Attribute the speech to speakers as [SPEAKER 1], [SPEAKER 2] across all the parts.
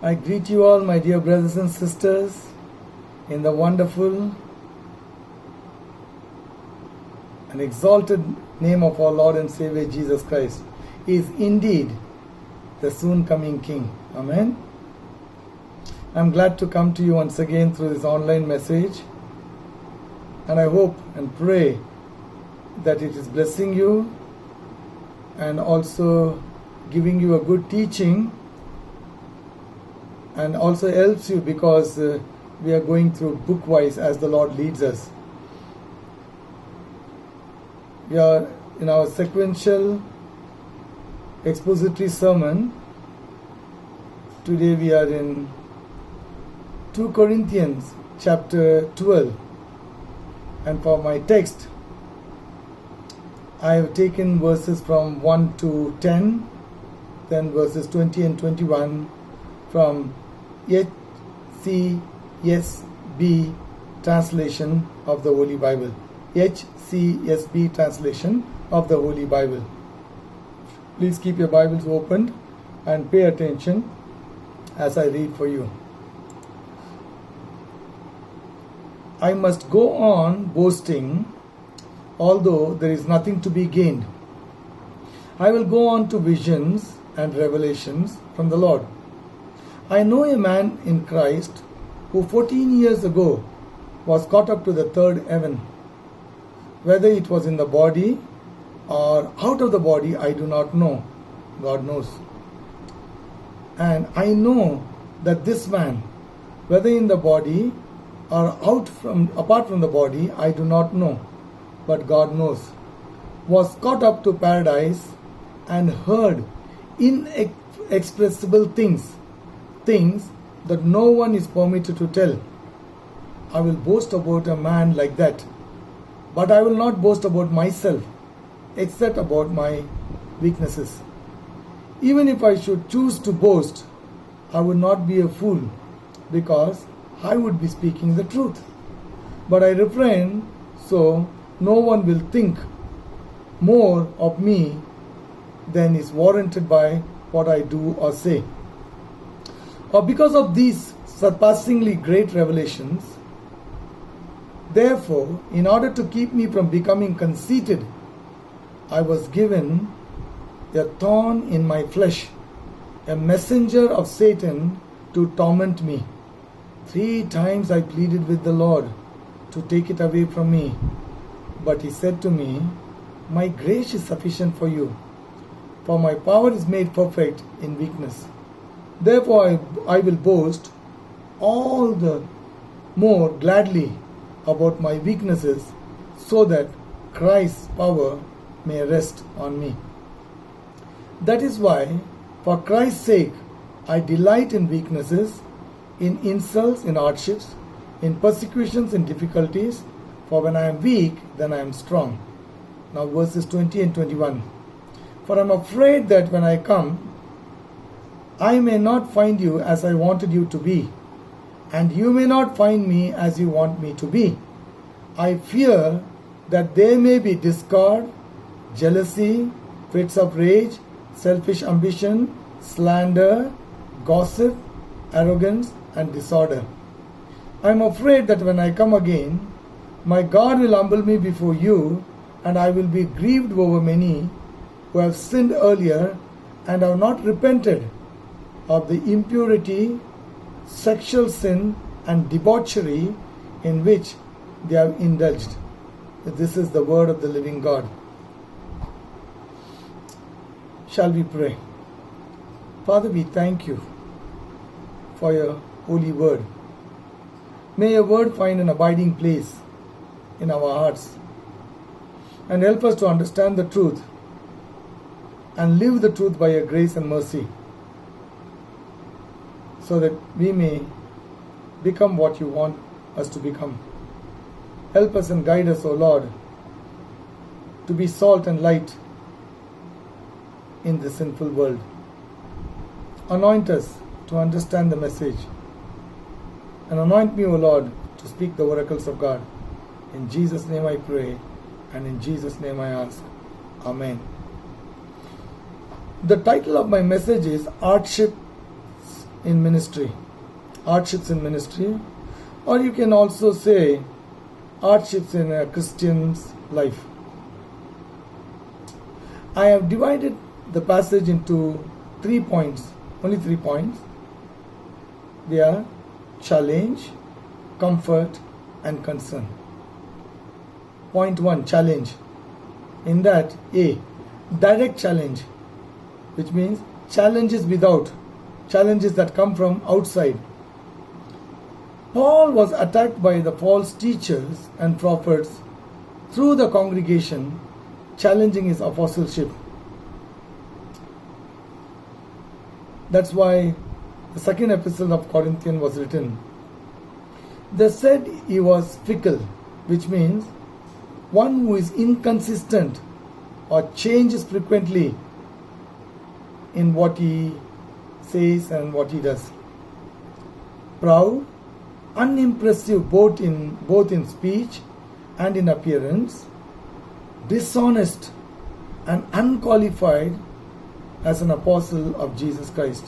[SPEAKER 1] I greet you all, my dear brothers and sisters, in the wonderful and exalted name of our Lord and Savior Jesus Christ. He is indeed the soon coming King. Amen. I'm glad to come to you once again through this online message, and I hope and pray that it is blessing you and also giving you a good teaching, and also helps you because we are going through book-wise as the Lord leads us. We are in our sequential expository sermon. Today we are in 2 Corinthians chapter 12, and for my text I have taken verses from 1 to 10, then verses 20 and 21 from HCSB translation of the Holy Bible. HCSB translation of the Holy Bible. Please keep your Bibles opened and pay attention as I read for you. I must go on boasting, although there is nothing to be gained. I will go on to visions and revelations from the Lord. I know a man in Christ who 14 years ago was caught up to the third heaven. Whether it was in the body or out of the body, I do not know. God knows. And I know that this man, whether in the body or apart from the body, I do not know, but God knows, was caught up to paradise and heard inexpressible things that no one is permitted to tell. I will boast about a man like that, but I will not boast about myself, except about my weaknesses. Even if I should choose to boast, I would not be a fool, because I would be speaking the truth. But I refrain, so no one will think more of me than is warranted by what I do or say. Or because of these surpassingly great revelations, therefore, in order to keep me from becoming conceited, I was given a thorn in my flesh, a messenger of Satan to torment me. 3 times I pleaded with the Lord to take it away from me. But he said to me, "My grace is sufficient for you, for my power is made perfect in weakness. Therefore I will boast all the more gladly about my weaknesses, so that Christ's power may rest on me. That is why, for Christ's sake, I delight in weaknesses, in insults, in hardships, in persecutions, in difficulties, for when I am weak, then I am strong." Now verses 20 and 21. For I am afraid that when I come, I may not find you as I wanted you to be, and you may not find me as you want me to be. I fear that there may be discord, jealousy, fits of rage, selfish ambition, slander, gossip, arrogance, and disorder. I am afraid that when I come again, my God will humble me before you, and I will be grieved over many who have sinned earlier and have not repented of the impurity, sexual sin, and debauchery in which they have indulged. This is the word of the living God. Shall we pray? Father, we thank you for your holy word. May your word find an abiding place in our hearts and help us to understand the truth and live the truth by your grace and mercy, so that we may become what you want us to become. Help us and guide us, O Lord, to be salt and light in this sinful world. Anoint us to understand the message, and anoint me, O Lord, to speak the oracles of God. In Jesus' name I pray, and in Jesus' name I ask. Amen. The title of my message is Hardships in ministry, hardships in ministry, or you can also say hardships in a Christian's life. I have divided the passage into 3 points, only 3 points. They are challenge, comfort, and concern. Point 1, challenge. In that, A, direct challenge, which means challenges without, challenges that come from outside. Paul was attacked by the false teachers and prophets through the congregation, challenging his apostleship. That's why the second epistle of Corinthians was written. They said he was fickle, which means one who is inconsistent or changes frequently in what he says and what he does. Proud, unimpressive both in speech and in appearance, dishonest and unqualified as an apostle of Jesus Christ.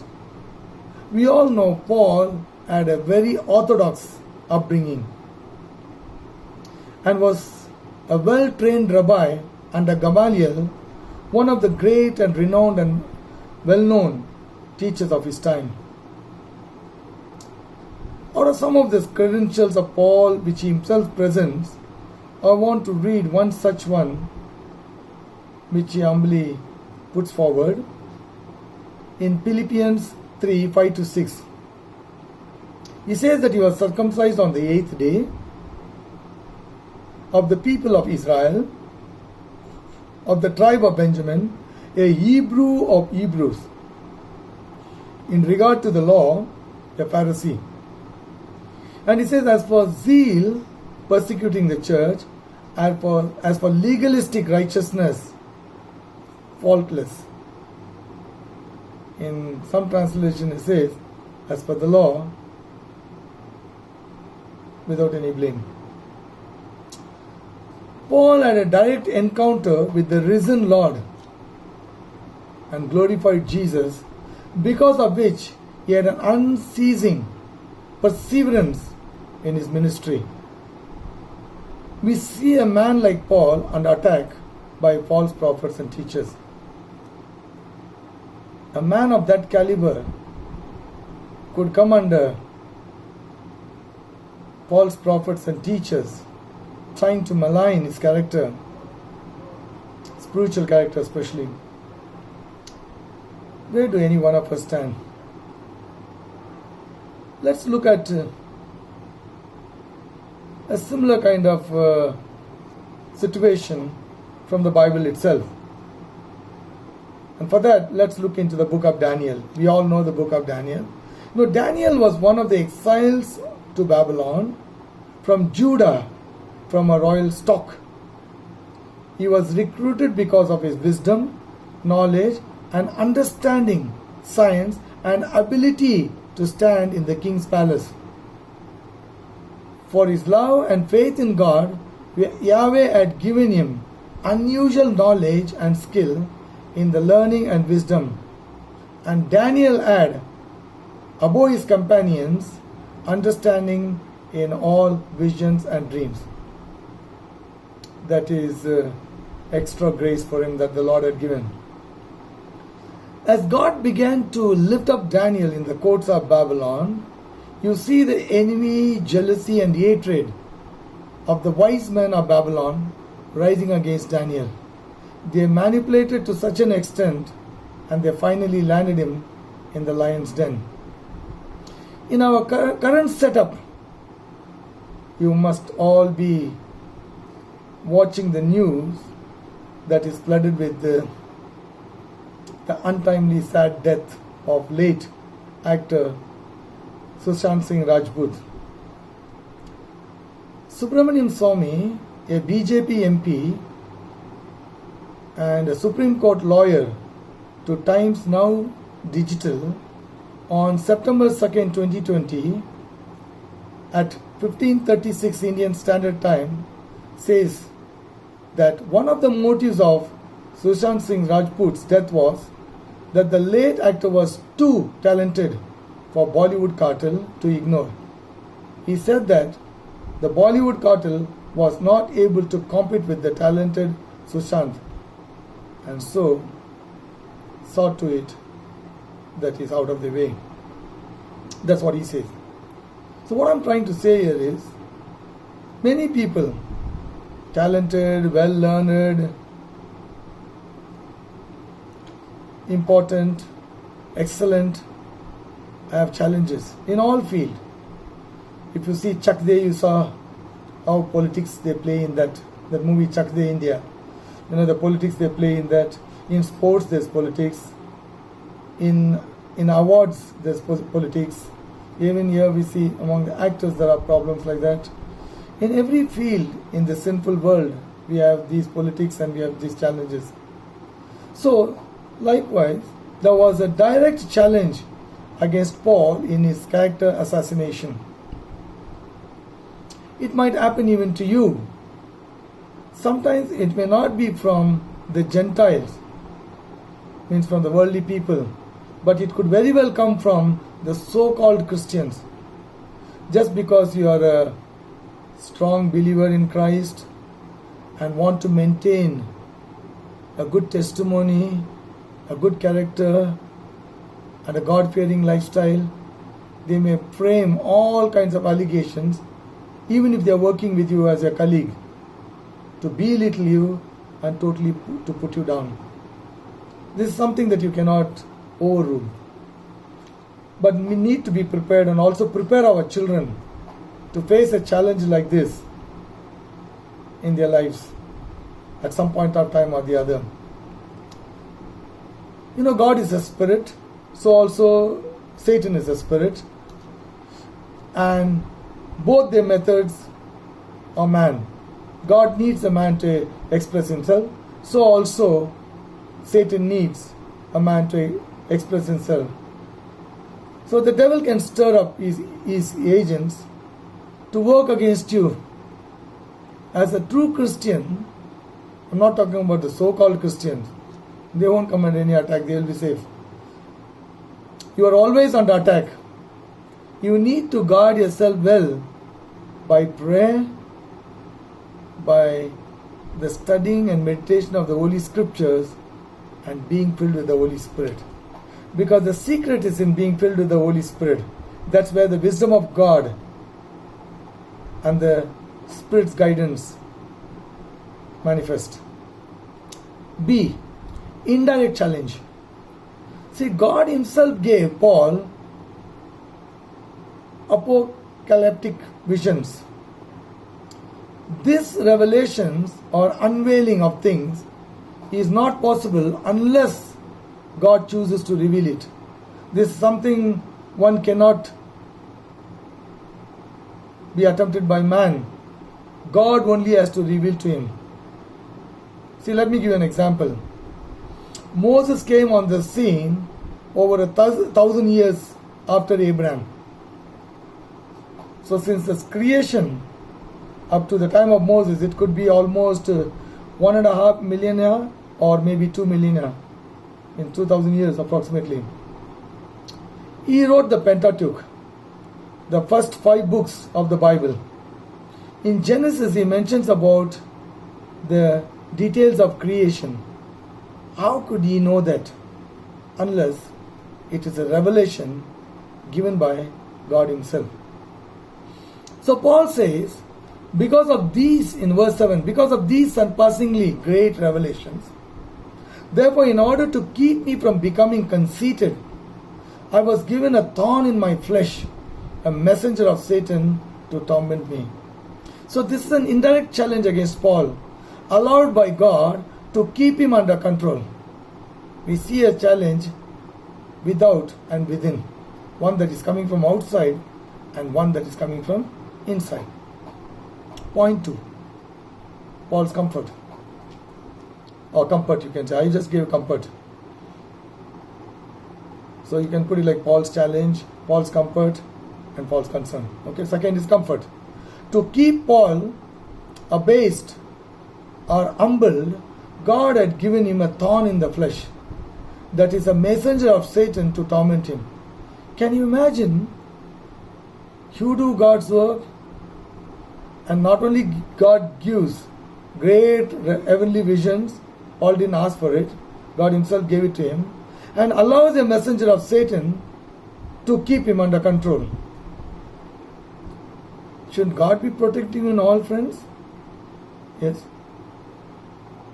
[SPEAKER 1] We all know Paul had a very orthodox upbringing and was a well-trained rabbi under Gamaliel, one of the great and renowned and well-known teachers of his time. Out of some of the credentials of Paul which he himself presents, I want to read one such one which he humbly puts forward in Philippians 3, 5-6. He says that he was circumcised on the 8th day of the people of Israel, of the tribe of Benjamin, a Hebrew of Hebrews. In regard to the law, a Pharisee. And he says, as for zeal, persecuting the church, as for legalistic righteousness, faultless. In some translation it says, as for the law, without any blame. Paul had a direct encounter with the risen Lord and glorified Jesus, because of which he had an unceasing perseverance in his ministry. We see a man like Paul under attack by false prophets and teachers. A man of that caliber could come under false prophets and teachers trying to malign his character, spiritual character especially. Where do any one of us stand? Let's look at a similar kind of situation from the Bible itself. And for that, let's look into the book of Daniel. We all know the book of Daniel. You know, Daniel was one of the exiles to Babylon from Judah, from a royal stock. He was recruited because of his wisdom, knowledge, and understanding science and ability to stand in the king's palace. For his love and faith in God, Yahweh had given him unusual knowledge and skill in the learning and wisdom. And Daniel had, above his companions, understanding in all visions and dreams. That is extra grace for him that the Lord had given. As God began to lift up Daniel in the courts of Babylon, you see the envy, jealousy, and hatred of the wise men of Babylon rising against Daniel. They manipulated to such an extent, and they finally landed him in the lion's den. In our current setup, you must all be watching the news that is flooded with the untimely sad death of late actor Sushant Singh Rajput. Subramaniam Swamy, a BJP MP and a Supreme Court lawyer to Times Now Digital, on September 2nd, 2020, at 15:36 Indian Standard Time, says that one of the motives of Sushant Singh Rajput's death was that the late actor was too talented for Bollywood cartel to ignore. He said that the Bollywood cartel was not able to compete with the talented Sushant, and so saw to it that is out of the way. That's what he says. So what I'm trying to say here is, many people, talented, well-learned, important, excellent, have challenges in all fields. If you see Chak De, you saw how politics they play in that movie Chak De India. You know, the politics they play in that. In sports there's politics. In awards there's politics. Even here we see among the actors there are problems like that. In every field in the sinful world we have these politics and we have these challenges. So likewise, there was a direct challenge against Paul in his character assassination. It might happen even to you. Sometimes it may not be from the Gentiles, means from the worldly people, but it could very well come from the so-called Christians. Just because you are a strong believer in Christ and want to maintain a good testimony, a good character, and a God-fearing lifestyle, they may frame all kinds of allegations, even if they are working with you as a colleague, to belittle you and totally to put you down. This is something that you cannot overrule. But we need to be prepared and also prepare our children to face a challenge like this in their lives at some point of time or the other. You know, God is a spirit, so also Satan is a spirit, and both their methods are man. God needs a man to express himself, so also Satan needs a man to express himself. So the devil can stir up his agents to work against you. As a true Christian, I'm not talking about the so-called Christians. They won't come under any attack, they will be safe. You are always under attack. You need to guard yourself well by prayer, by the studying and meditation of the Holy Scriptures, and being filled with the Holy Spirit. Because the secret is in being filled with the Holy Spirit. That's where the wisdom of God and the Spirit's guidance manifest. B. Indirect challenge. See, God Himself gave Paul apocalyptic visions. These revelations or unveiling of things is not possible unless God chooses to reveal it. This is something one cannot be attempted by man. God only has to reveal to him. See, let me give you an example. Moses came on the scene over 1,000 years after Abraham. So since the creation up to the time of Moses, it could be almost 1.5 millennia or maybe 2 millennia, in 2,000 years approximately. He wrote the Pentateuch, the first 5 books of the Bible. In Genesis, he mentions about the details of creation. How could he know that unless it is a revelation given by God Himself? So Paul says, because of these, in verse 7, because of these surpassingly great revelations, therefore, in order to keep me from becoming conceited, I was given a thorn in my flesh, a messenger of Satan to torment me. So this is an indirect challenge against Paul, allowed by God to keep him under control. We see a challenge without and within. One that is coming from outside and one that is coming from inside. Point 2. Paul's comfort. Or comfort, you can say. I just gave comfort. So you can put it like Paul's challenge, Paul's comfort, and Paul's concern. Okay, second is comfort. To keep Paul abased or humbled, God had given him a thorn in the flesh. That is a messenger of Satan to torment him. Can you imagine you do God's work, and not only God gives great heavenly visions, Paul didn't ask for it, God himself gave it to him, and allows a messenger of Satan to keep him under control. Should God be protecting you in all, friends? Yes.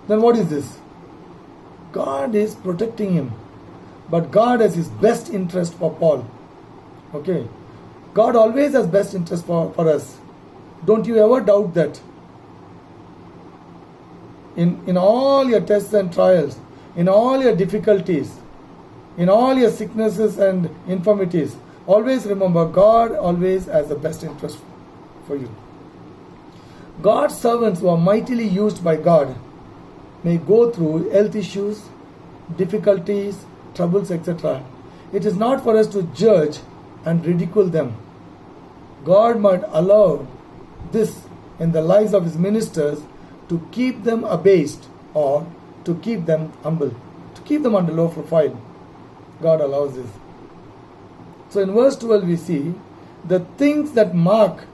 [SPEAKER 1] Then what is this? God is protecting him. But God has his best interest for Paul. Okay. God always has best interest for us. Don't you ever doubt that. In all your tests and trials, in all your difficulties, in all your sicknesses and infirmities, always remember God always has the best interest for you. God's servants who are mightily used by God may go through health issues, difficulties, troubles, etc. It is not for us to judge and ridicule them. God might allow this in the lives of his ministers to keep them abased or to keep them humble, to keep them under low profile. God allows this. So in verse 12 we see the things that mark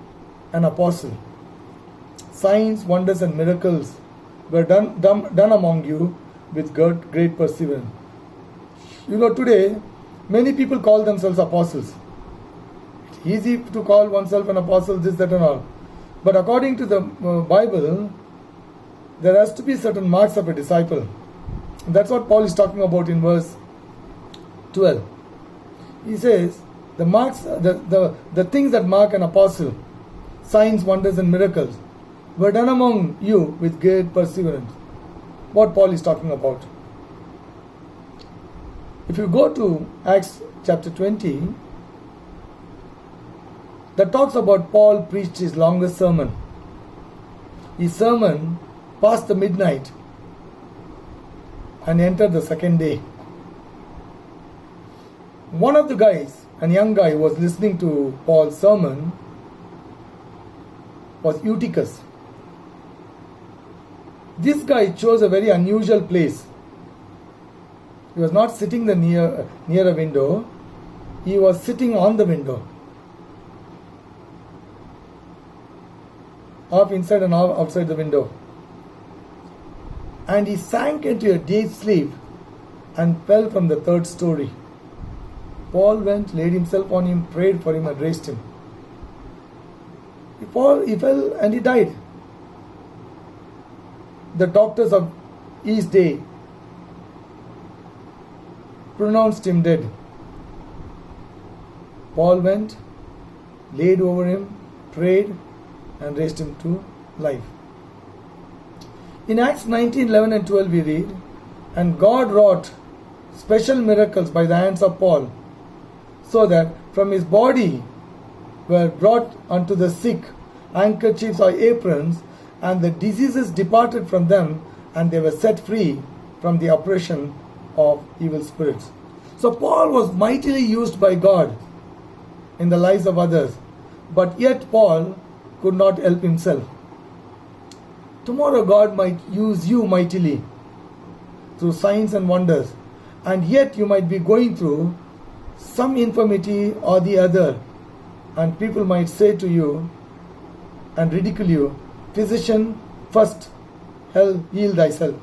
[SPEAKER 1] an apostle. Signs, wonders and miracles were done among you with great perseverance. You know, today many people call themselves apostles. It's easy to call oneself an apostle, this, that and all. But according to the Bible, there has to be certain marks of a disciple. And that's what Paul is talking about in verse 12. He says, the marks, the things that mark an apostle, signs, wonders and miracles, were done among you with great perseverance. What Paul is talking about. If you go to Acts chapter 20, that talks about Paul preached his longest sermon. His sermon passed the midnight and entered the second day. One of the guys, a young guy who was listening to Paul's sermon, was Eutychus. This guy chose a very unusual place. He was not sitting near a window. He was sitting on the window. Half inside and half outside the window. And he sank into a deep sleep and fell from the third story. Paul went, laid himself on him, prayed for him and raised him. He fell and he died. The doctors of his day pronounced him dead. Paul went, laid over him, prayed and raised him to life. In Acts 19, 11 and 12 we read, and God wrought special miracles by the hands of Paul, so that from his body were brought unto the sick handkerchiefs or aprons, and the diseases departed from them, and they were set free from the oppression of evil spirits. So Paul was mightily used by God in the lives of others, but yet Paul could not help himself. Tomorrow God might use you mightily through signs and wonders, and yet you might be going through some infirmity or the other, and people might say to you and ridicule you, physician, first heal thyself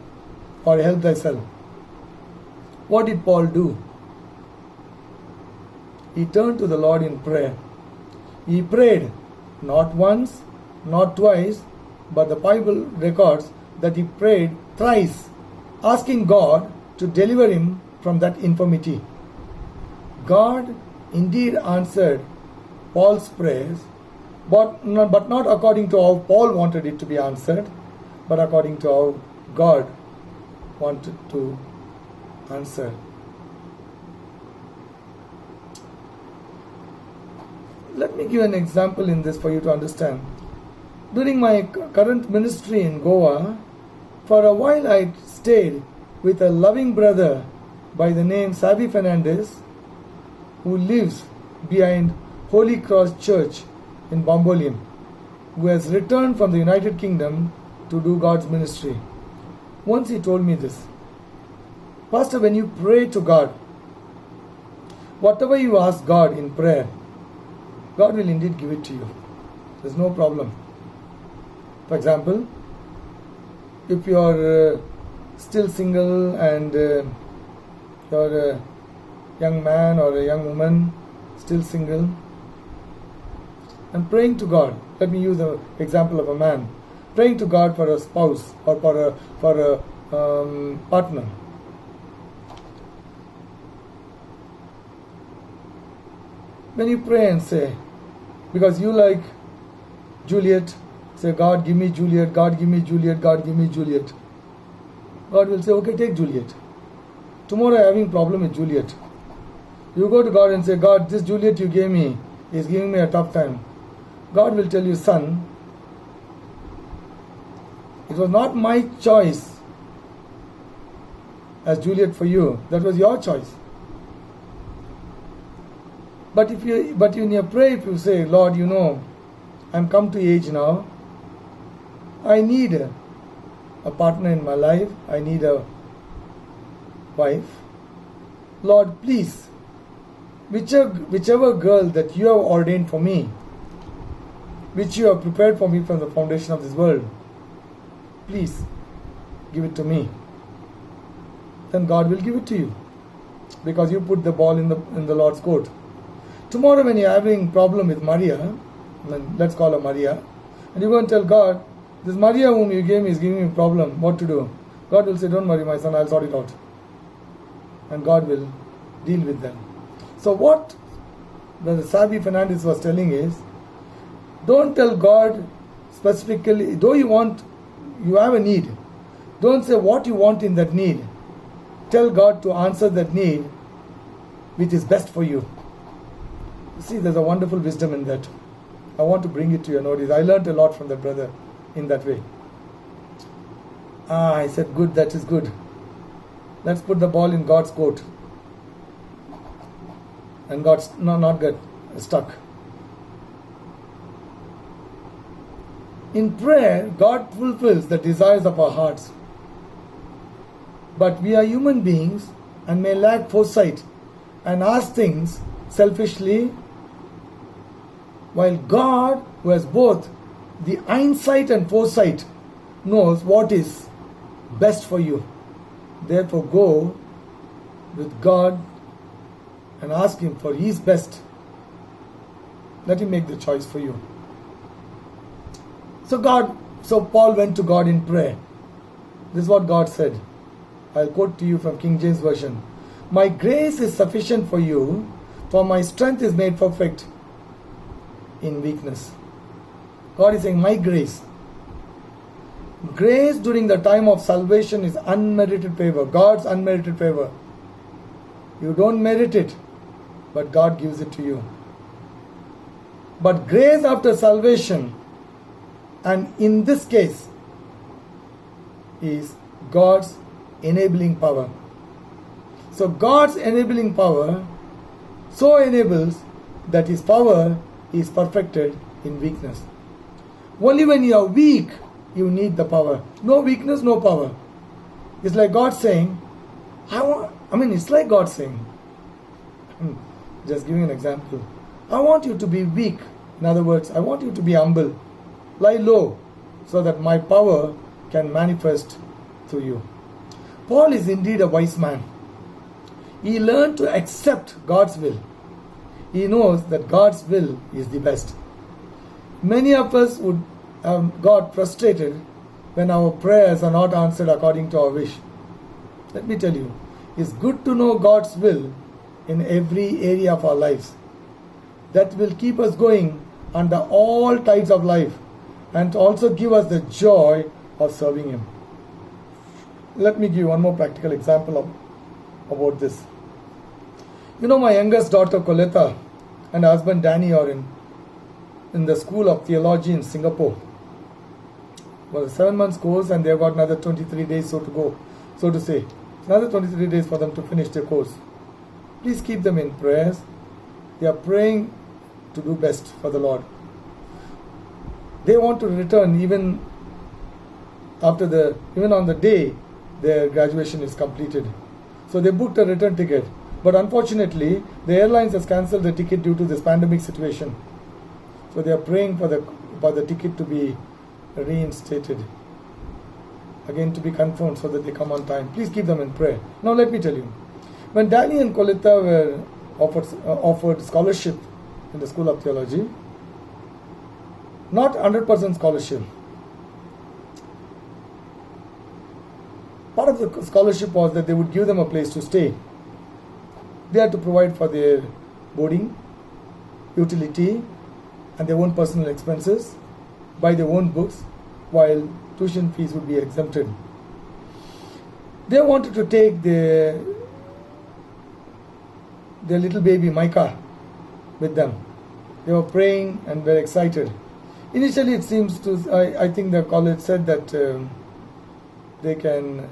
[SPEAKER 1] or help thyself. What did Paul do? He turned to the Lord in prayer. He prayed not once, not twice, but the Bible records that he prayed thrice, asking God to deliver him from that infirmity. God indeed answered Paul's prayers, but not according to how Paul wanted it to be answered, but according to how God wanted to answer. Let me give an example in this for you to understand. During my current ministry in Goa, for a while I stayed with a loving brother by the name Savi Fernandez, who lives behind Holy Cross Church in Bambolim, who has returned from the United Kingdom to do God's ministry. Once he told me this, Pastor, when you pray to God, Whatever you ask God in prayer, God will indeed give it to you. There's no problem. For example, if you are still single and you're a young man or a young woman, still single, and praying to God. Let me use the example of a man praying to God for a spouse or for a partner. When you pray and say, because you like Juliet, say, God give me Juliet, God give me Juliet, God give me Juliet. God will say, okay, take Juliet. Tomorrow I am having problem with Juliet. You go to God and say, God, this Juliet you gave me is giving me a tough time. God will tell you, son, it was not my choice as Juliet for you. That was your choice. But in your prayer, if you say, Lord, you know, I'm come to age now. I need a partner in my life. I need a wife. Lord, please, whichever girl that you have ordained for me, which you have prepared for me from the foundation of this world, please give it to me. Then God will give it to you, because you put the ball in the Lord's court. Tomorrow when you're having problem with Maria, let's call her Maria, and you go and tell God, this Maria whom you gave me is giving me a problem, what to do? God will say, don't worry my son, I'll sort it out. And God will deal with them. So what the Sabi Fernandez was telling is, don't tell God specifically, though you have a need, don't say what you want in that need. Tell God to answer that need which is best for you. See, there's a wonderful wisdom in that. I want to bring it to your notice. I learned a lot from that brother in that way. I said, good, that is good. Let's put the ball in God's court. And God's not get stuck. In prayer, God fulfills the desires of our hearts. But we are human beings and may lack foresight and ask things selfishly, while God, who has both the insight and foresight, knows what is best for you. Therefore, go with God and ask Him for His best. Let Him make the choice for you. So Paul went to God in prayer. This is what God said. I'll quote to you from King James Version. My grace is sufficient for you, for my strength is made perfect in weakness. God is saying, my grace. Grace during the time of salvation is unmerited favor, God's unmerited favor. You don't merit it, but God gives it to you. But grace after salvation, and in this case, is God's enabling power. So God's enabling power so enables that His power is perfected in weakness. Only when you are weak, you need the power. No weakness, no power. It's like God saying, it's like God saying, just giving an example, I want you to be weak. In other words, I want you to be humble. Lie low, so that my power can manifest through you. Paul is indeed a wise man. He learned to accept God's will. He knows that God's will is the best. Many of us would have got frustrated when our prayers are not answered according to our wish. Let me tell you, it's good to know God's will in every area of our lives. That will keep us going under all tides of life and also give us the joy of serving Him. Let me give you one more practical example about this. You know, my youngest daughter Coletta and her husband Danny are in the School of Theology in Singapore. It was a 7 months course and they've got another 23 days so to say. It's another 23 days for them to finish their course. Please keep them in prayers. They are praying to do best for the Lord. They want to return even on the day their graduation is completed. So they booked a return ticket. But unfortunately, the airlines has cancelled the ticket due to this pandemic situation. So they are praying for the ticket to be reinstated, again to be confirmed, so that they come on time. Please keep them in prayer. Now let me tell you, when Danny and Coletta were offered scholarship in the School of Theology, not 100% scholarship. Part of the scholarship was that they would give them a place to stay. They had to provide for their boarding, utility, and their own personal expenses, buy their own books, while tuition fees would be exempted. They wanted to take their little baby Micah with them. They were praying and were excited. Initially, it seems I think the college said that they can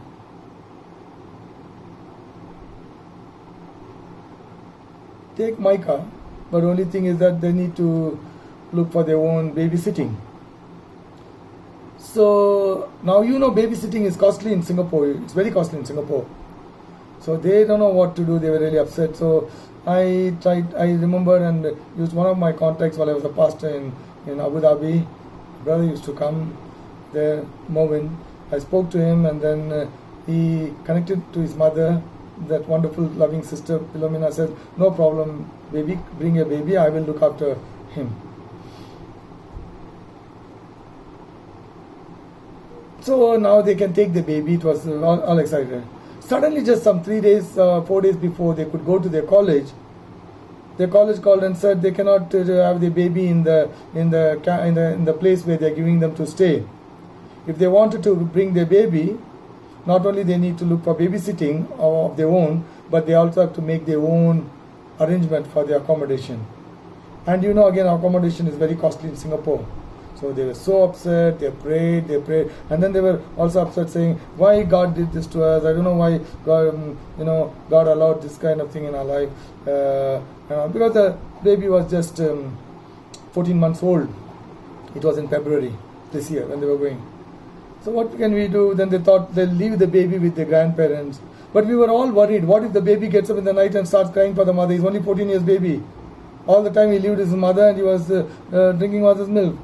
[SPEAKER 1] take Micah, but the only thing is that they need to look for their own babysitting. So now babysitting is costly in Singapore. It's very costly in Singapore. So they don't know what to do. They were really upset. So I remember and used one of my contacts while I was a pastor in Abu Dhabi. Brother used to come there, Movin. I spoke to him, and then he connected to his mother. That wonderful, loving sister Philomena said, "No problem, baby. Bring your baby. I will look after him." So now they can take the baby. It was all excited. Suddenly, just some 4 days before they could go to their college called and said they cannot have the baby in the place where they are giving them to stay. If they wanted to bring their baby, not only they need to look for babysitting of their own, but they also have to make their own arrangement for their accommodation. And again, accommodation is very costly in Singapore. So they were so upset, they prayed, and then they were also upset saying, why God did this to us? I don't know why God allowed this kind of thing in our life. Because the baby was just 14 months old. It was in February this year when they were going. So what can we do? Then they thought they'll leave the baby with their grandparents. But we were all worried. What if the baby gets up in the night and starts crying for the mother? He's only 14 years baby. All the time he lived with his mother and he was drinking mother's milk.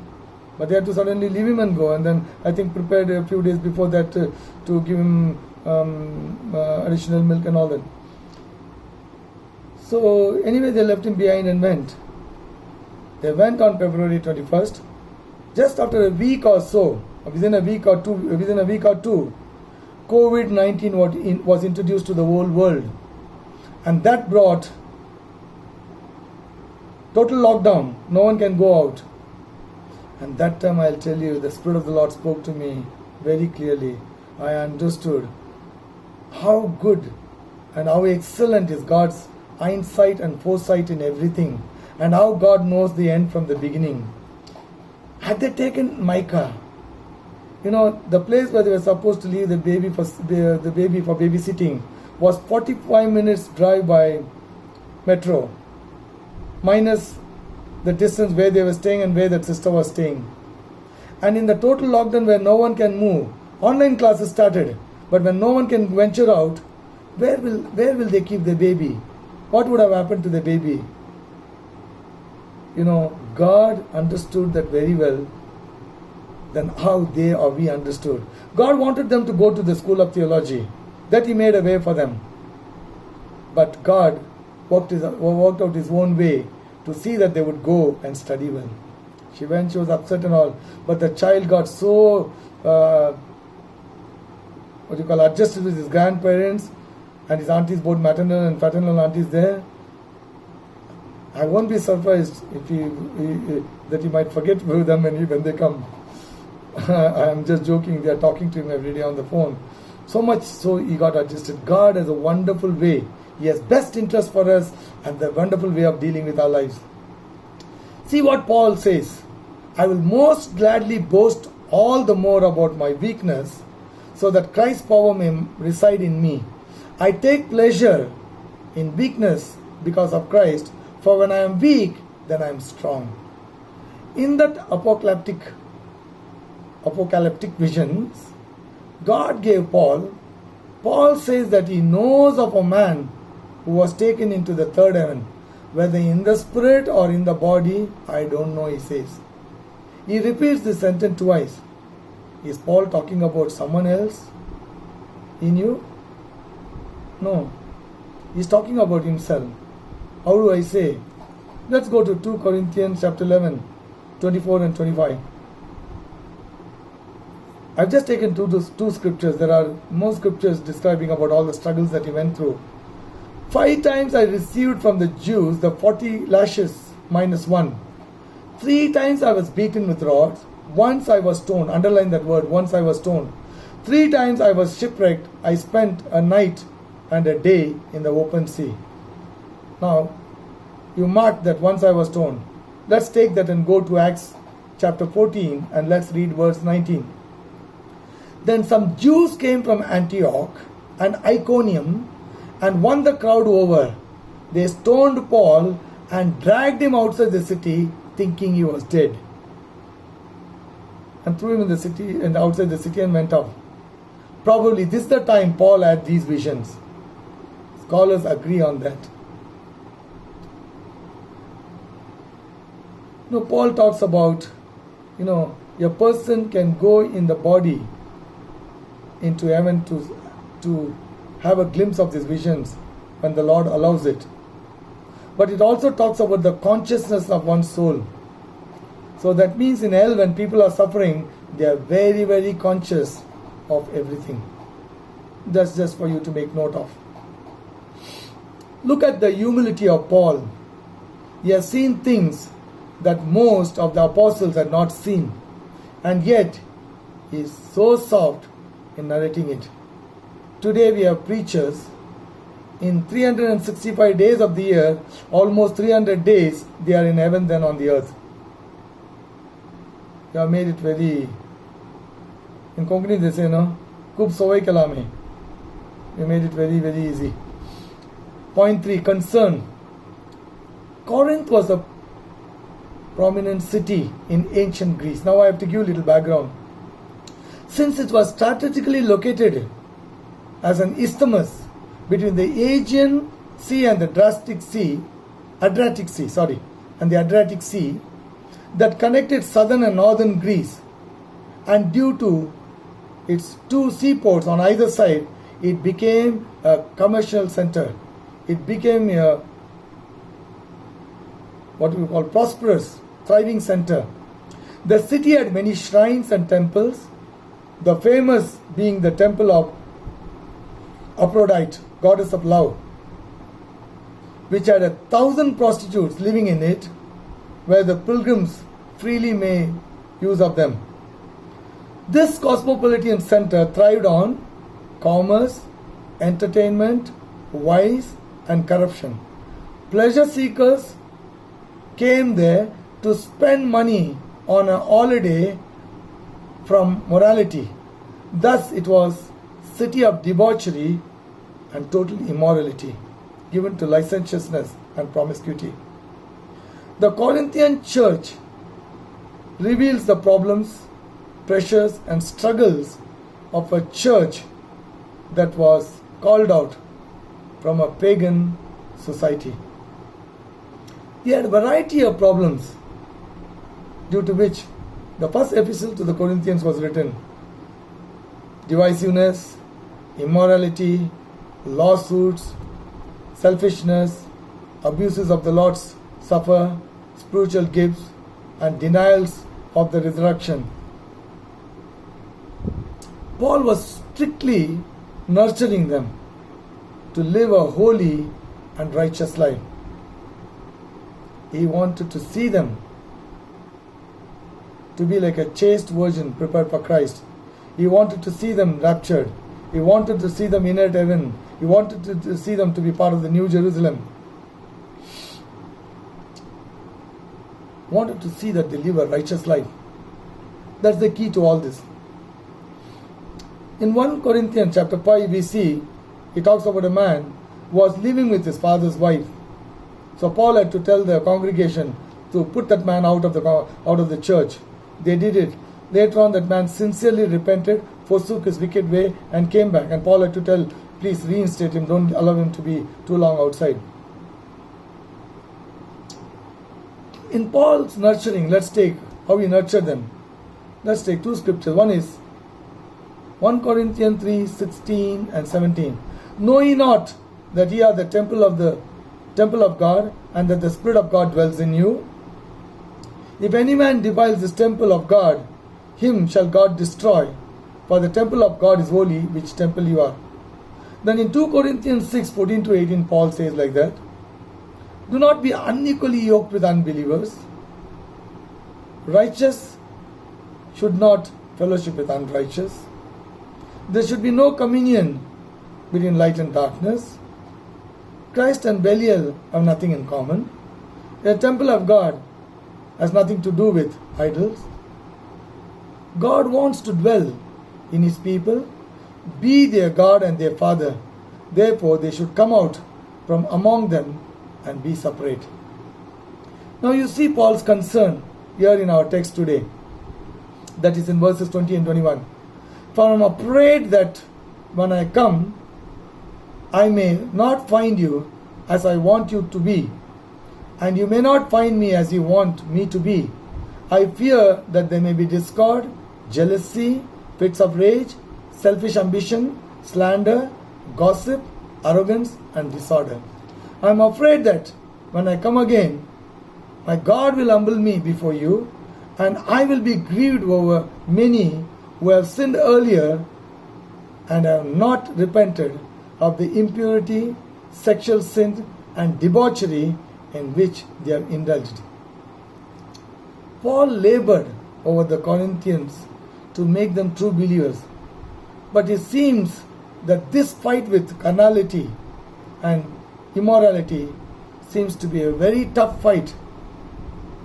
[SPEAKER 1] But they had to suddenly leave him and go. And then I think prepared a few days before that to give him additional milk and all that. So anyway, they left him behind and went. They went on February 21st. Just after a week or so, within a week or two, COVID-19 was introduced to the whole world. And that brought total lockdown. No one can go out. And that time, I'll tell you, the Spirit of the Lord spoke to me very clearly. I understood how good and how excellent is God's insight and foresight in everything, and how God knows the end from the beginning. Had they taken Micah, the place where they were supposed to leave the baby for babysitting was 45 minutes drive by metro, minus the distance where they were staying and where that sister was staying. And in the total lockdown where no one can move, online classes started. But when no one can venture out, where will they keep the baby? What would have happened to the baby? God understood that very well than how they or we understood. God wanted them to go to the School of Theology. That He made a way for them. But God worked out His own way to see that they would go and study well. She went, she was upset and all. But the child got so, adjusted with his grandparents and his aunties, both maternal and paternal aunties there. I won't be surprised that he might forget them when they come. I'm just joking. They are talking to him every day on the phone. So much so he got adjusted. God has a wonderful way. He has best interest for us and the wonderful way of dealing with our lives. See what Paul says. I will most gladly boast all the more about my weakness, so that Christ's power may reside in me. I take pleasure in weakness because of Christ, for when I am weak, then I am strong. In that apocalyptic visions God gave Paul says that he knows of a man who was taken into the third heaven, whether in the spirit or in the body, I don't know, he says. He repeats this sentence twice. Is Paul talking about someone else in you? No. He's talking about himself. How do I say? Let's go to 2 Corinthians chapter 11, 24 and 25. I've just taken two scriptures. There are more scriptures describing about all the struggles that he went through. 5 times I received from the Jews the 40 lashes minus 1. 3 times I was beaten with rods. Once I was stoned. Underline that word, once I was stoned. 3 times I was shipwrecked. I spent a night and a day in the open sea. Now, you mark that once I was stoned. Let's take that and go to Acts chapter 14 and let's read verse 19. Then some Jews came from Antioch and Iconium and won the crowd over. They stoned Paul and dragged him outside the city, thinking he was dead, and threw him in the city and outside the city and went off. Probably this is the time Paul had these visions. Scholars agree on that. Paul talks about, a person can go in the body into heaven to have a glimpse of these visions when the Lord allows it. But it also talks about the consciousness of one's soul. So that means in hell, when people are suffering, they are very, very conscious of everything. That's just for you to make note of. Look at the humility of Paul. He has seen things that most of the apostles had not seen, and yet he is so soft in narrating it. Today we have preachers. In 365 days of the year, almost 300 days, they are in heaven than on the earth. You have made it very, in Konkani they say, Kub sovai kalame. You made it very, very easy. Point 3, concern. Corinth was a prominent city in ancient Greece. Now I have to give a little background. Since it was strategically located as an isthmus between the Aegean Sea and the Adriatic Sea, that connected southern and northern Greece, and due to its 2 seaports on either side, it became a commercial center. It became a what we call prosperous, thriving center. The city had many shrines and temples, the famous being the temple of Aphrodite, goddess of love, which had 1,000 prostitutes living in it, where the pilgrims freely made use of them. This cosmopolitan center thrived on commerce, entertainment, vice, and corruption. Pleasure seekers came there to spend money on a holiday from morality. Thus it was city of debauchery and total immorality, given to licentiousness and promiscuity. The Corinthian church reveals the problems, pressures, and struggles of a church that was called out from a pagan society. He had a variety of problems, due to which the first epistle to the Corinthians was written. Divisiveness, immorality, lawsuits, selfishness, abuses of the Lord's Supper, spiritual gifts, and denials of the resurrection. Paul was strictly nurturing them to live a holy and righteous life. He wanted to see them to be like a chaste virgin prepared for Christ. He wanted to see them raptured. He wanted to see them inherit heaven. He wanted to see them to be part of the New Jerusalem. He wanted to see that they live a righteous life. That's the key to all this. In 1 Corinthians chapter 5 we see, he talks about a man who was living with his father's wife. So Paul had to tell the congregation to put that man out of the church. They did it. Later on, that man sincerely repented, forsook his wicked way, and came back. And Paul had to tell please reinstate him. Don't allow him to be too long outside. In Paul's nurturing, let's take how he nurtured them. Let's take two scriptures. One is 1 Corinthians 3:16 and 17. Know ye not that ye are the temple of God, and that the Spirit of God dwells in you? If any man defiles this temple of God, him shall God destroy. For the temple of God is holy, which temple you are. Then in 2 Corinthians 6:14 to 18, Paul says like that. Do not be unequally yoked with unbelievers. Righteous should not fellowship with unrighteous. There should be no communion between light and darkness. Christ and Belial have nothing in common. The temple of God has nothing to do with idols. God wants to dwell in His people, be their God and their Father. Therefore, they should come out from among them and be separate. Now you see Paul's concern here in our text today. That is in verses 20 and 21. For I am afraid that when I come, I may not find you as I want you to be, and you may not find me as you want me to be. I fear that there may be discord, jealousy, fits of rage, selfish ambition, slander, gossip, arrogance, and disorder. I am afraid that when I come again, my God will humble me before you, and I will be grieved over many who have sinned earlier and have not repented of the impurity, sexual sin, and debauchery in which they have indulged. Paul labored over the Corinthians to make them true believers, but it seems that this fight with carnality and immorality seems to be a very tough fight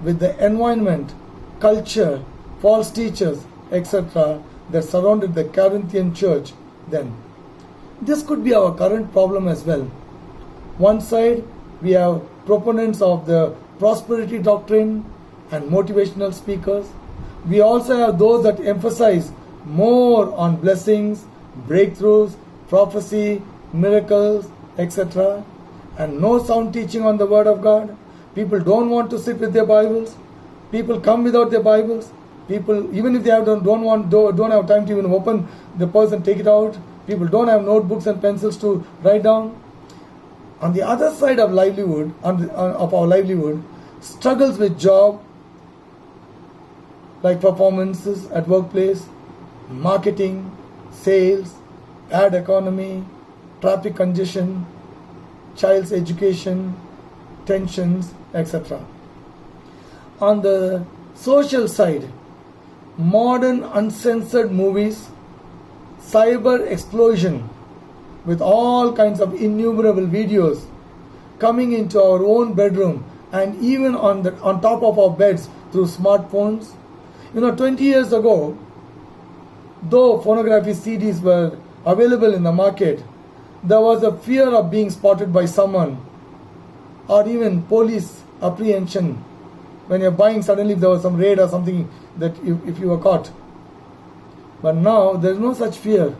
[SPEAKER 1] with the environment, culture, false teachers, etc. that surrounded the Corinthian church then. This could be our current problem as well. One side, we have proponents of the prosperity doctrine and motivational speakers. We also have those that emphasize more on blessings, breakthroughs, prophecy, miracles, etc. and no sound teaching on the Word of God. People don't want to sit with their Bibles. People come without their Bibles. People, even if they don't have time to even open the purse and take it out. People don't have notebooks and pencils to write down. On the other side of livelihood, of our livelihood, struggles with job, like performances at workplace, marketing, sales, ad economy, traffic congestion, child's education, tensions, etc. On the social side, modern uncensored movies, cyber explosion with all kinds of innumerable videos coming into our own bedroom and even on top of our beds through smartphones. 20 years ago, though phonography CDs were available in the market, there was a fear of being spotted by someone or even police apprehension. When you're buying, suddenly if there was some raid or something, that if you were caught. But now there is no such fear.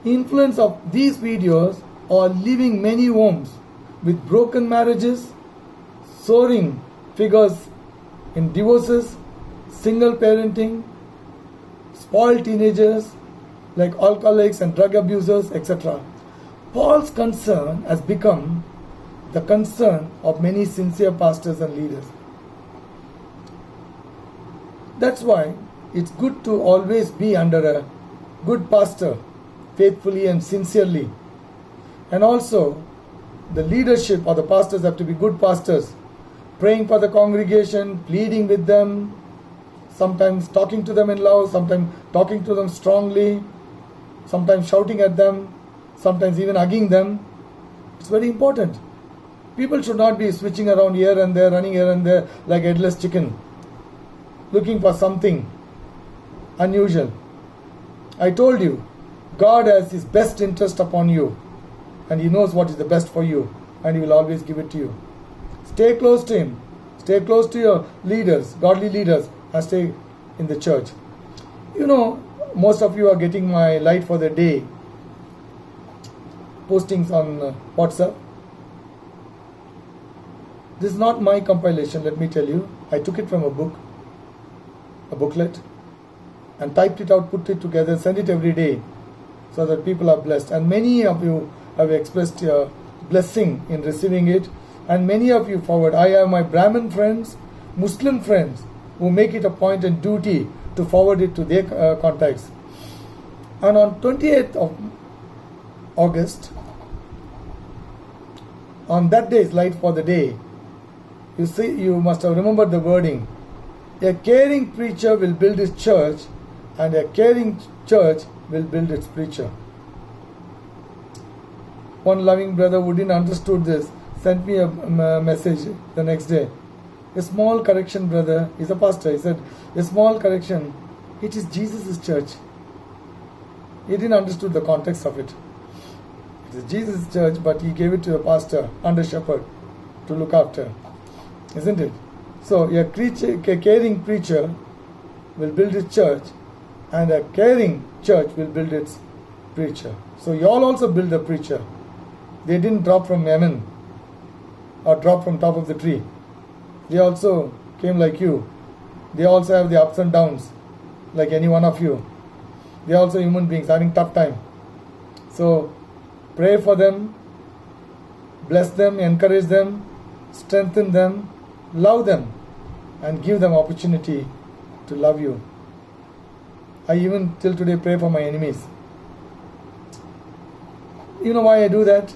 [SPEAKER 1] Influence of these videos are leaving many homes with broken marriages, soaring figures in divorces, single parenting, spoiled teenagers like alcoholics and drug abusers, etc. Paul's concern has become the concern of many sincere pastors and leaders. That's why it's good to always be under a good pastor, faithfully and sincerely. And also, the leadership or the pastors have to be good pastors, praying for the congregation, pleading with them, sometimes talking to them in love, sometimes talking to them strongly, sometimes shouting at them, sometimes even hugging them. It's very important. People should not be switching around here and there, running here and there like headless chicken, looking for something unusual. I told you, God has His best interest upon you, and He knows what is the best for you, and He will always give it to you. Stay close to Him. Stay close to your leaders, godly leaders, and stay in the church. Most of you are getting my Light for the Day postings on WhatsApp. This is not my compilation, let me tell you. I took it from a booklet, and typed it out, put it together, send it every day so that people are blessed. And many of you have expressed your blessing in receiving it, and many of you forward. I have my Brahmin friends, Muslim friends who make it a point and duty to forward it to their contacts. And on 28th of August, on that day, Light for the Day, you see, you must have remembered the wording. A caring preacher will build his church, and a caring church will build its preacher. One loving brother who didn't understood this sent me a message the next day. A small correction, brother. He's a pastor. He said, a small correction. It is Jesus' church. He didn't understood the context of it. It is Jesus' church, but he gave it to a pastor, under shepherd, to look after. Isn't it? So a caring preacher will build his church, and a caring church will build its preacher. So you all also build a preacher. They didn't drop from heaven or drop from top of the tree. They also came like you. They also have the ups and downs like any one of you. They are also human beings having tough time. So pray for them, bless them, encourage them, strengthen them, love them, and give them opportunity to love you. I even till today pray for my enemies. You know why I do that?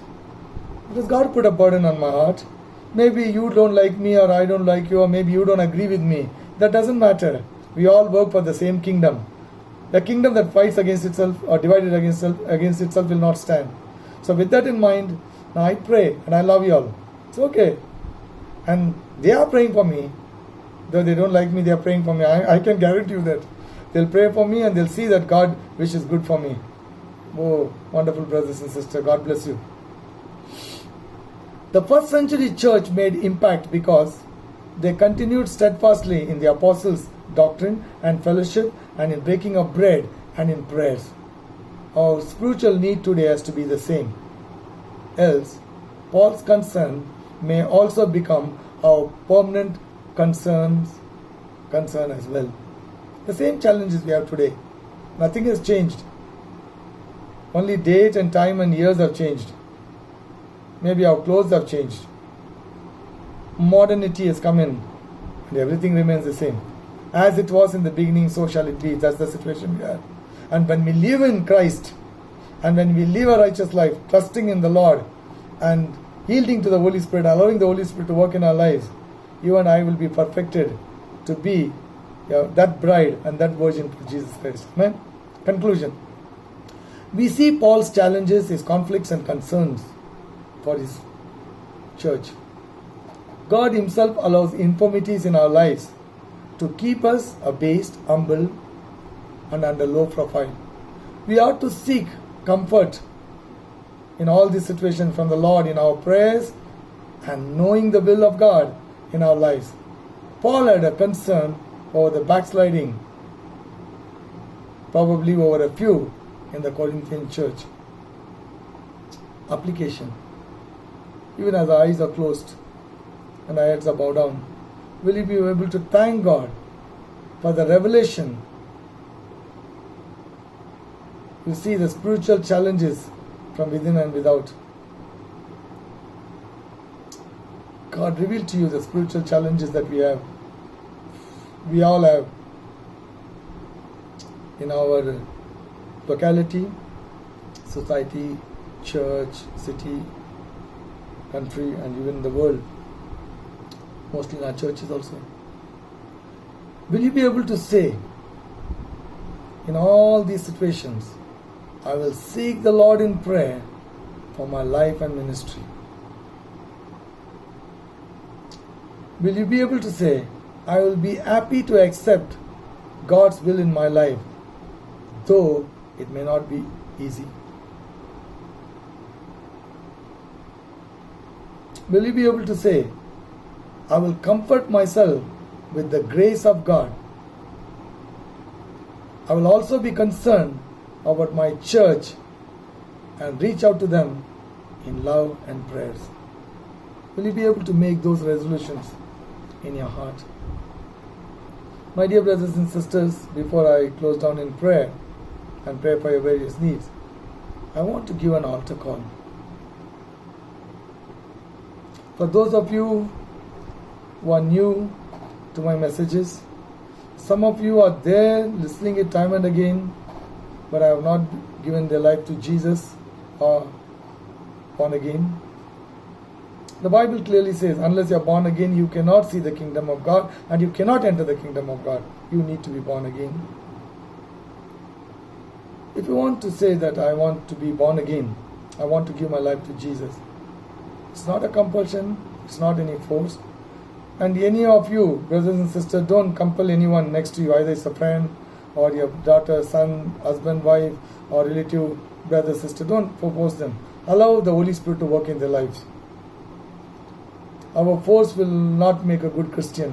[SPEAKER 1] Because God put a burden on my heart. Maybe you don't like me, or I don't like you, or maybe you don't agree with me. That doesn't matter. We all work for the same kingdom. The kingdom that fights against itself or divided against itself will not stand. So with that in mind, now I pray and I love you all. It's okay. And they are praying for me. Though they don't like me, they are praying for me. I can guarantee you that. They'll pray for me and they'll see that God wishes good for me. Oh, wonderful brothers and sisters. God bless you. The first century church made impact because they continued steadfastly in the apostles' doctrine and fellowship, and in breaking of bread and in prayers. Our spiritual need today has to be the same. Else, Paul's concern may also become our permanent concern as well. The same challenges we have today. Nothing has changed. Only date and time and years have changed. Maybe our clothes have changed. Modernity has come in and everything remains the same. As it was in the beginning, so shall it be. That's the situation we are. And when we live in Christ, and when we live a righteous life, trusting in the Lord and yielding to the Holy Spirit, allowing the Holy Spirit to work in our lives, you and I will be perfected to be that bride and that virgin for Jesus Christ. Amen. Conclusion. We see Paul's challenges, his conflicts and concerns for his church. God himself allows infirmities in our lives to keep us abased, humble, and under low profile. We ought to seek comfort in all these situations from the Lord in our prayers and knowing the will of God in our lives. Paul had a concern over the backsliding, probably over a few in the Corinthian church. Application. Even as our eyes are closed and our heads are bowed down, will you be able to thank God for the revelation? You see the spiritual challenges from within and without. God revealed to you the spiritual challenges that we have. We all have in our locality, society, church, city, country, and even the world. Mostly in our churches also. Will you be able to say, in all these situations, I will seek the Lord in prayer for my life and ministry? Will you be able to say, I will be happy to accept God's will in my life, though it may not be easy? Will you be able to say, I will comfort myself with the grace of God? I will also be concerned about my church and reach out to them in love and prayers. Will you be able to make those resolutions in your heart? My dear brothers and sisters, before I close down in prayer and pray for your various needs, I want to give an altar call. For those of you who are new to my messages, some of you are there listening it time and again, but I have not given their life to Jesus or born again. The Bible clearly says, unless you are born again, you cannot see the kingdom of God and you cannot enter the kingdom of God. You need to be born again. If you want to say that I want to be born again, I want to give my life to Jesus, it's not a compulsion, it's not any force. And any of you, brothers and sisters, don't compel anyone next to you, either it's a friend or your daughter, son, husband, wife, or relative, brother, sister. Don't force them. Allow the Holy Spirit to work in their lives. Our force will not make a good Christian.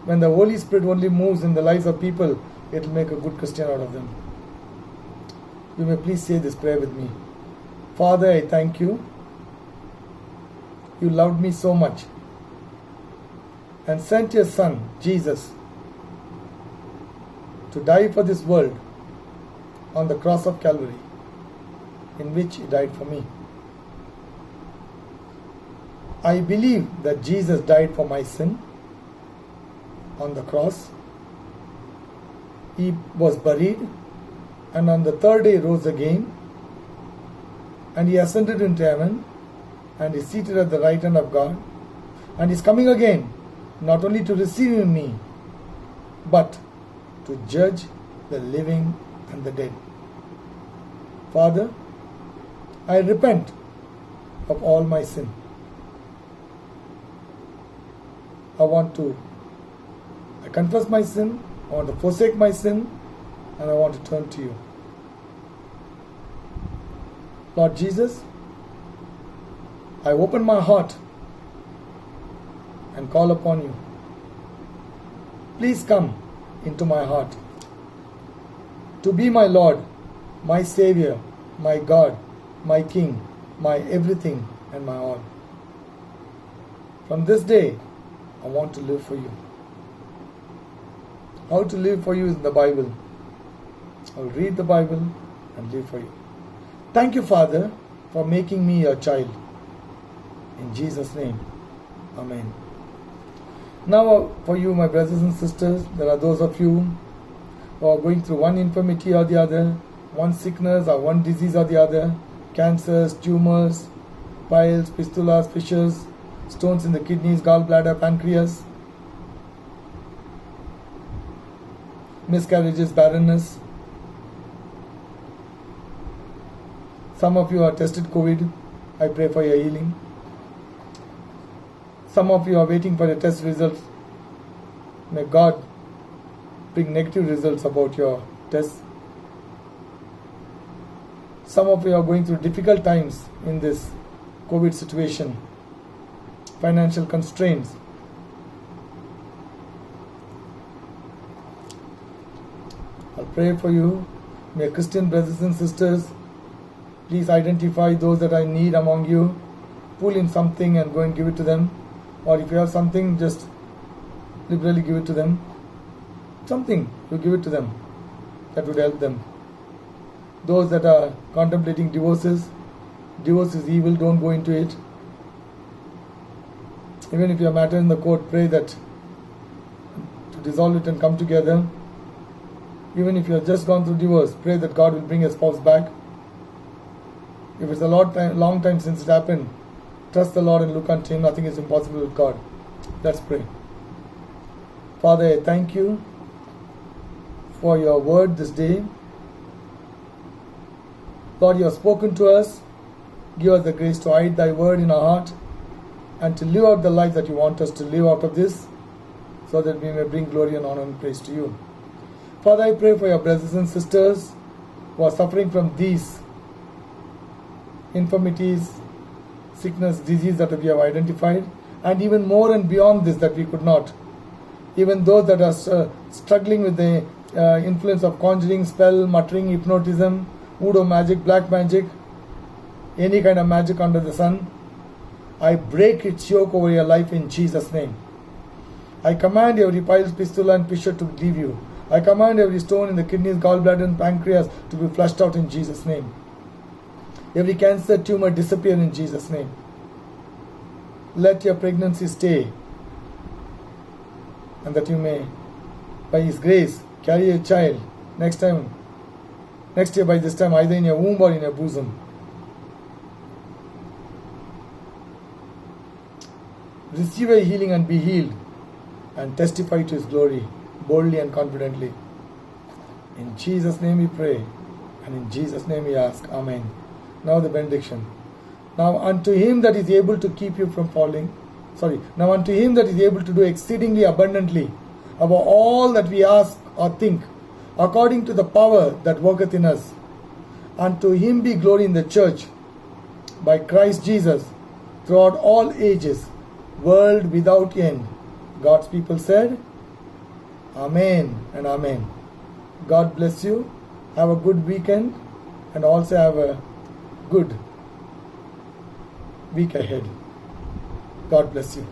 [SPEAKER 1] When the Holy Spirit only moves in the lives of people, it will make a good Christian out of them. You may please say this prayer with me. Father, I thank you. You loved me so much and sent your Son, Jesus, to die for this world on the cross of Calvary, in which He died for me. I believe that Jesus died for my sin on the cross. He was buried and on the third day rose again, and He ascended into heaven and is seated at the right hand of God, and is coming again, not only to receive me, but to judge the living and the dead. Father, I repent of all my sin. I confess my sin, I want to forsake my sin, and I want to turn to you. Lord Jesus, I open my heart and call upon you. Please come into my heart to be my Lord, my Savior, my God, my King, my everything and my all. From this day, I want to live for you. How to live for you is in the Bible. I'll read the Bible and live for you. Thank you, Father, for making me your child. In Jesus' name, Amen. Now, for you, my brothers and sisters, there are those of you who are going through one infirmity or the other, one sickness or one disease or the other, cancers, tumors, piles, fistulas, fissures, stones in the kidneys, gallbladder, pancreas, miscarriages, barrenness. Some of you are tested COVID. I pray for your healing. Some of you are waiting for your test results. May God bring negative results about your tests. Some of you are going through difficult times in this COVID situation. Financial constraints. I'll pray for you. May Christian brothers and sisters, please identify those that I need among you. Pull in something and go and give it to them. Or if you have something, just liberally give it to them. Something, you give it to them. That would help them. Those that are contemplating divorces, divorce is evil, don't go into it. Even if your matter in the court, pray that to dissolve it and come together. Even if you have just gone through divorce, pray that God will bring your spouse back. If it's a long time since it happened, trust the Lord and look unto Him. Nothing is impossible with God. Let's pray. Father, I thank you for your word this day. Lord, you have spoken to us. Give us the grace to hide thy word in our heart and to live out the life that you want us to live out of this, so that we may bring glory and honor and praise to you. Father, I pray for your brothers and sisters who are suffering from these infirmities, sickness, disease that we have identified, and even more and beyond this that we could not. Even those that are struggling with the influence of conjuring, spell, muttering, hypnotism, voodoo magic, black magic, any kind of magic under the sun. I break its yoke over your life in Jesus' name. I command every piles, fistula and fissure to leave you. I command every stone in the kidneys, gallbladder and pancreas to be flushed out in Jesus' name. Every cancer tumor disappear in Jesus' name. Let your pregnancy stay, and that you may, by His grace, carry a child next year by this time, either in your womb or in your bosom. Receive a healing and be healed, and testify to His glory boldly and confidently. In Jesus' name we pray, and in Jesus' name we ask. Amen. Now the benediction. Now unto Him that is able to keep you from falling, now unto Him that is able to do exceedingly abundantly above all that we ask or think, according to the power that worketh in us, unto Him be glory in the church by Christ Jesus throughout all ages, world without end. God's people said, Amen and Amen. God bless you. Have a good weekend, and also have a good week ahead. God bless you.